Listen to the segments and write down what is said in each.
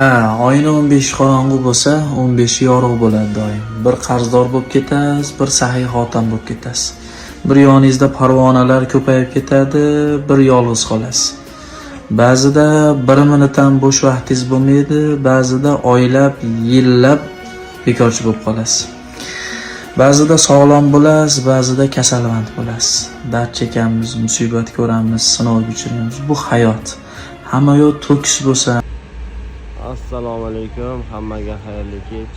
Oyni 15 qorong'u bo'lsa, 15 yorug' bo'ladi doim. Bir qarzdor bo'lib ketasiz, bir saxiy xotin bo'lib ketasiz. Bir yoningizda parvonalar ko'payib ketadi, bir yolg'iz qolasiz. Ba'zida 1 minut ham bo'sh vaqtingiz bo'lmaydi, ba'zida oylab, yillab bekorchi bo'lib qolasiz. Ba'zida sog'lom bo'lasiz, ba'zida kasalmand bo'lasiz. Dard chekamiz, musibat ko'ramiz, sinov kechiramiz. Bu hayot. Hamma yo'l to'kis bo'lsa. Assalomu alaykum, hammaga xayrli kech.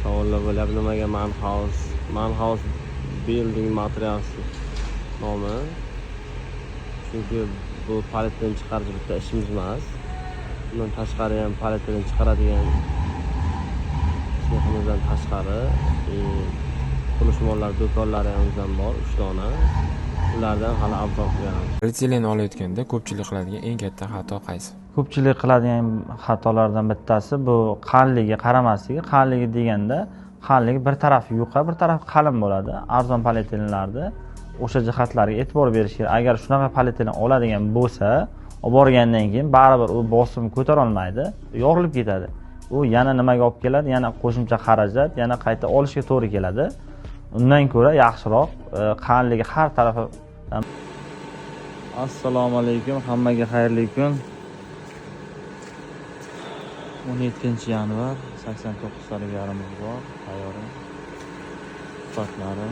Savollar bo'lyapti, nimaga Manhouse Building Materials nomi? Chunki bu paletdan chiqarish bitta ishimiz emas. Bundan tashqari ham paletdan chiqaradigan seximizdan tashqari qulishmonlar do'konlari ham bizdan bor, 3 dona. Ulardan hali arzon qilganmiz. Retsilin olayotganda ko'pchilik qiladigan eng katta xato qaysi? Ko'pchilik qiladigan xatolardan bittasi bu qalinligiga qaramasligi. Qalinligi deganda, qalinligi bir tarafi yuqa, bir tarafi qalin bo'ladi. Arzon polietelenlarda o'sha jihatlarga e'tibor berish kerak. Agar shunaqa polietilen oladigan bo'lsa, olib borgandan keyin baribir u bosim ko'tara olmaydi, yorilib ketadi. U yana nimaga olib keladi? Yana qo'shimcha xarajat, yana qayta olishga to'g'ri keladi. Undan ko'ra yaxshiroq qalinligi har tarafi. Assalomu alaykum, hammaga xayrli kun. 17-yanvar 89 taligarimiz bor, tayyor. Sifatlari.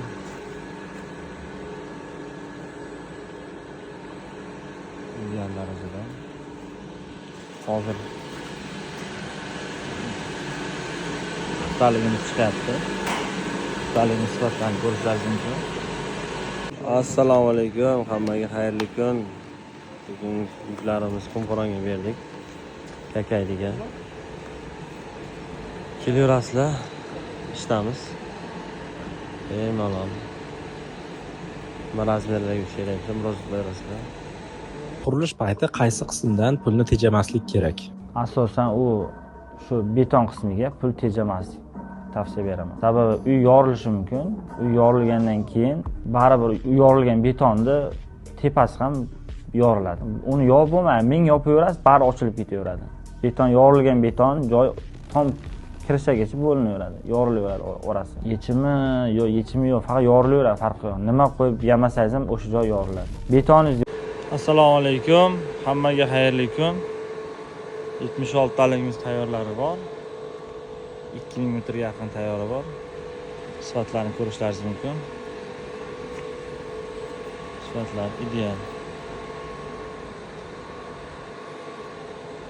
Ideal darajada. Hozir ustaligimiz chiqyapti. Ustaligimiz sifatlarini ko'rishlaringiz mumkin. Assalomu alaykum, hammaga xayrli kun. Bugun yuklarimiz Qumqo'rg'onga berdik. Kakayliga. Kelaverasizlar, ishtamiz. Malol. Razmerlarga keraksa, biroz berasizlar. Qurilish payti qaysi qismdan pulni tejamaslik kerak? Asosan u shu beton qismiga pul tejamaslik tavsiya beraman. Sababi uy yorilishi mumkin. Uy yorilgandan keyin baribir uy yorilgan betonni tepasi ham yoriladi. Uni yopib bo'lmaydi, ming yopaverasiz, bari ochilib ketaveradi. Beton yorilgan beton joy tom kirishagacha bo'linaveradi, yorilaveradi orasi. Yechimi yo'q, faqat yorilaveradi, farqi yo'q. Nima qo'yib yamasangiz ham o'sha joy yoriladi. Betoningiz. Assalomu alaykum, hammaga xayrli kun. 76 taligimiz tayyorlari bor. 2000 metrga yaqin tayyori bor. Sifatlarini ko'rishlaringiz mumkin. Sifatlar ideal.